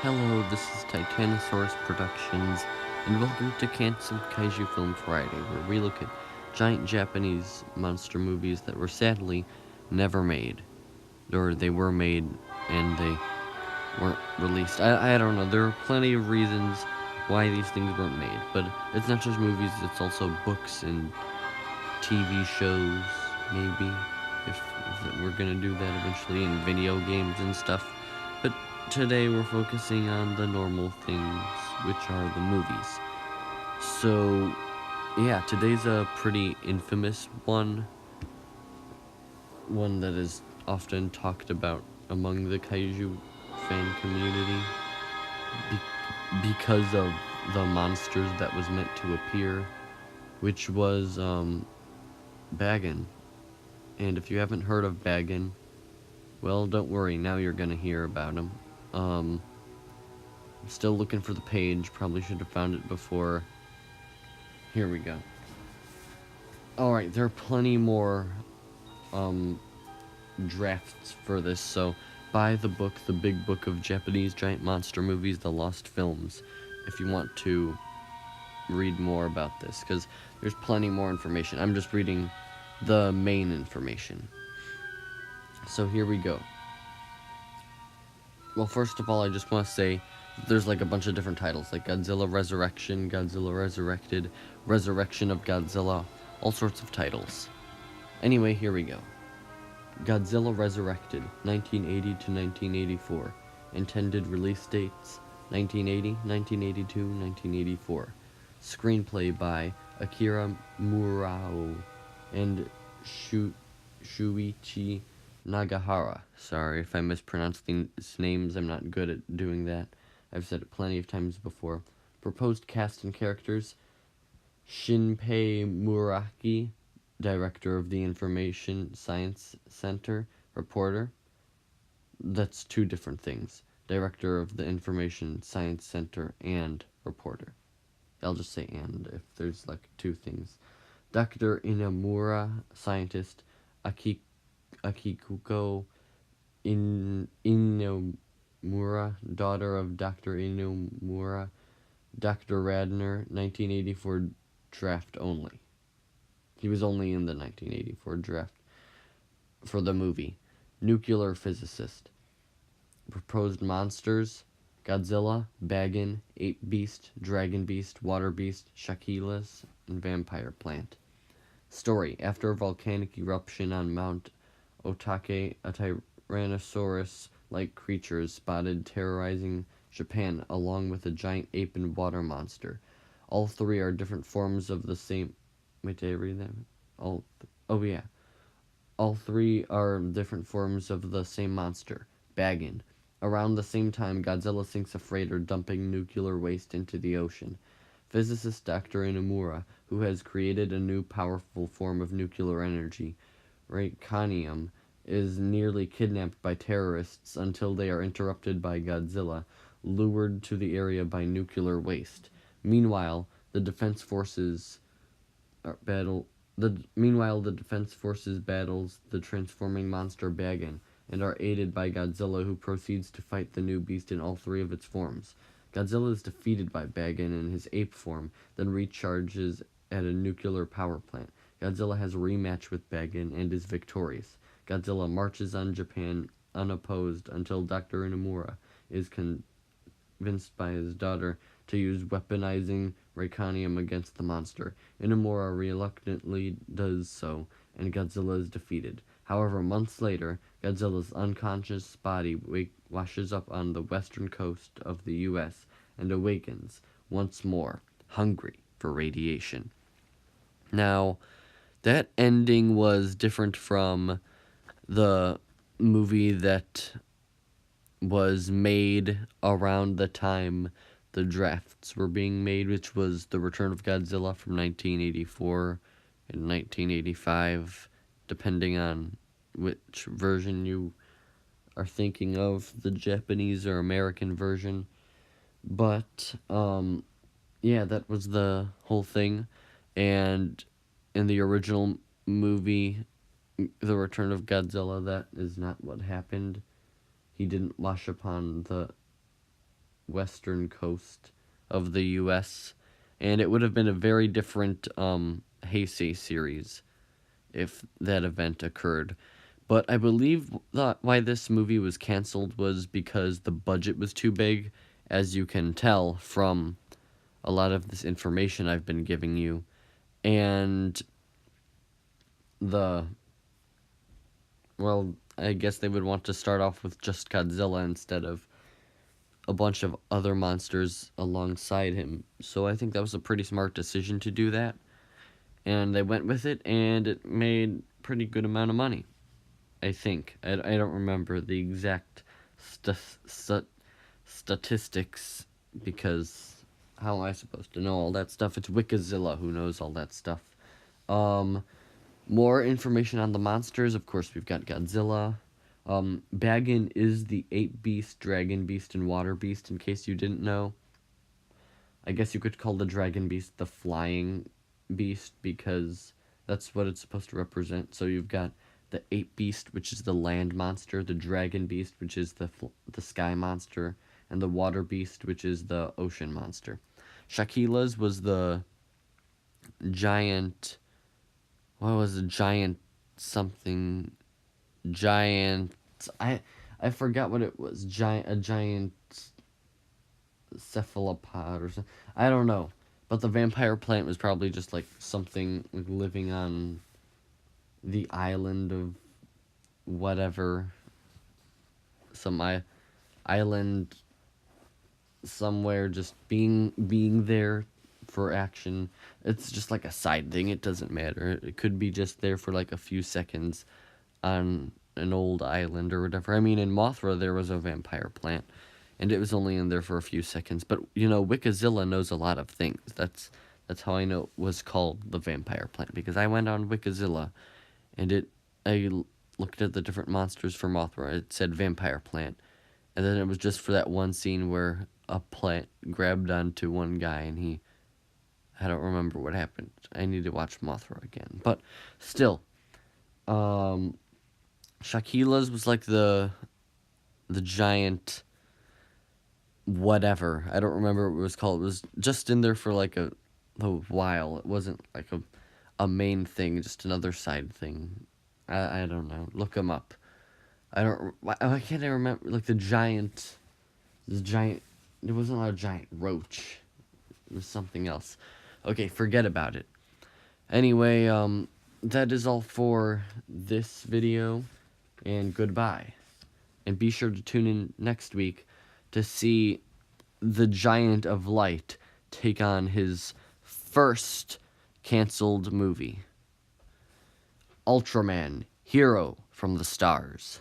Hello, this is Titanosaurus Productions, and welcome to Cancelled Kaiju Film Friday, where we look at giant Japanese monster movies that were sadly never made. Or they were made and they weren't released. I don't know, there are plenty of reasons why these things weren't made, but it's not just movies, it's also books and TV shows, maybe, if we're gonna do that eventually, and video games and stuff. But today we're focusing on the normal things, which are the movies. So, yeah, today's a pretty infamous one that is often talked about among the Kaiju fan community because of the monsters that was meant to appear, which was, Bagan. And if you haven't heard of Bagan, well, don't worry, now you're gonna hear about him. I'm still looking for the page, probably should have found it before. Here we go. Alright, there are plenty more, drafts for this, so buy the book, The Big Book of Japanese Giant Monster Movies, The Lost Films, if you want to read more about this, because there's plenty more information. I'm just reading the main information. So here we go. Well, first of all, I just want to say there's like a bunch of different titles, like Godzilla Resurrection, Godzilla Resurrected, Resurrection of Godzilla, all sorts of titles. Anyway, here we go. Godzilla Resurrected, 1980 to 1984. Intended release dates, 1980, 1982, 1984. Screenplay by Akira Murao and Shuichi Nagahara. Sorry if I mispronounce these names, I'm not good at doing that. I've said it plenty of times before. Proposed cast and characters: Shinpei Muraki, director of the Information Science Center, reporter. That's two different things. Director of the Information Science Center and reporter. I'll just say and if there's like two things. Dr. Inamura, scientist. Akikuko Inamura, daughter of Dr. Inamura. Dr. Radner, 1984 draft only. He was only in the 1984 draft for the movie. Nuclear physicist. Proposed monsters: Godzilla, Bagan, Ape Beast, Dragon Beast, Water Beast, Shakilas, and Vampire Plant. Story: after a volcanic eruption on Mount Otake, a Tyrannosaurus-like creature is spotted terrorizing Japan, along with a giant ape and water monster. All three are different forms of the same... Wait, did I read that? Oh yeah. All three are different forms of the same monster, Bagan. Around the same time, Godzilla sinks a freighter dumping nuclear waste into the ocean. Physicist Dr. Inamura, who has created a new powerful form of nuclear energy, Raikanium, is nearly kidnapped by terrorists until they are interrupted by Godzilla, lured to the area by nuclear waste. Meanwhile, the defense forces battles the transforming monster Bagan and are aided by Godzilla, who proceeds to fight the new beast in all three of its forms. Godzilla is defeated by Bagan in his ape form, then recharges at a nuclear power plant. Godzilla has a rematch with Bagan and is victorious. Godzilla marches on Japan unopposed until Dr. Inamura is convinced by his daughter to use weaponizing Raikanium against the monster. Inamura reluctantly does so, and Godzilla is defeated. However, months later, Godzilla's unconscious body washes up on the western coast of the U.S. and awakens, once more, hungry for radiation. Now, that ending was different from the movie that was made around the time the drafts were being made, which was The Return of Godzilla from 1984 and 1985, depending on which version you are thinking of, the Japanese or American version. But, yeah, that was the whole thing. And in the original movie, The Return of Godzilla, that is not what happened. He didn't wash upon the western coast of the U.S., and it would have been a very different Heisei series if that event occurred. But I believe that why this movie was canceled was because the budget was too big, as you can tell from a lot of this information I've been giving you. And I guess they would want to start off with just Godzilla instead of a bunch of other monsters alongside him. So I think that was a pretty smart decision to do that. And they went with it, and it made pretty good amount of money, I think. I don't remember the exact statistics, because how am I supposed to know all that stuff? It's Wikizilla who knows all that stuff. More information on the monsters. Of course, we've got Godzilla. Bagan is the ape beast, dragon beast, and water beast, in case you didn't know. I guess you could call the dragon beast the flying beast, because that's what it's supposed to represent. So you've got the ape beast, which is the land monster, the dragon beast, which is the sky monster, and the water beast, which is the ocean monster. Shaquila's was the giant... What was a giant something? Giant... I forgot what it was. A giant cephalopod or something. I don't know. But the vampire plant was probably just like something like living on the island of whatever. Some island somewhere, just being there for action. It's just like a side thing. It doesn't matter. It could be just there for like a few seconds on an old island or whatever. I mean, in Mothra there was a vampire plant, and it was only in there for a few seconds. But you know, Wikizilla knows a lot of things. That's how I know it was called the vampire plant, because I went on Wikizilla, and I looked at the different monsters for Mothra. It said vampire plant, and then it was just for that one scene where a plant grabbed onto one guy, and I don't remember what happened. I need to watch Mothra again. But still, Shaquila's was like the giant whatever. I don't remember what it was called. It was just in there for like a while. It wasn't like a main thing, just another side thing. I don't know. Look them up. Why can't I remember? Like the giant... It wasn't a giant roach. It was something else. Okay, forget about it. Anyway, that is all for this video, and goodbye. And be sure to tune in next week to see the Giant of Light take on his first canceled movie, Ultraman, Hero from the Stars.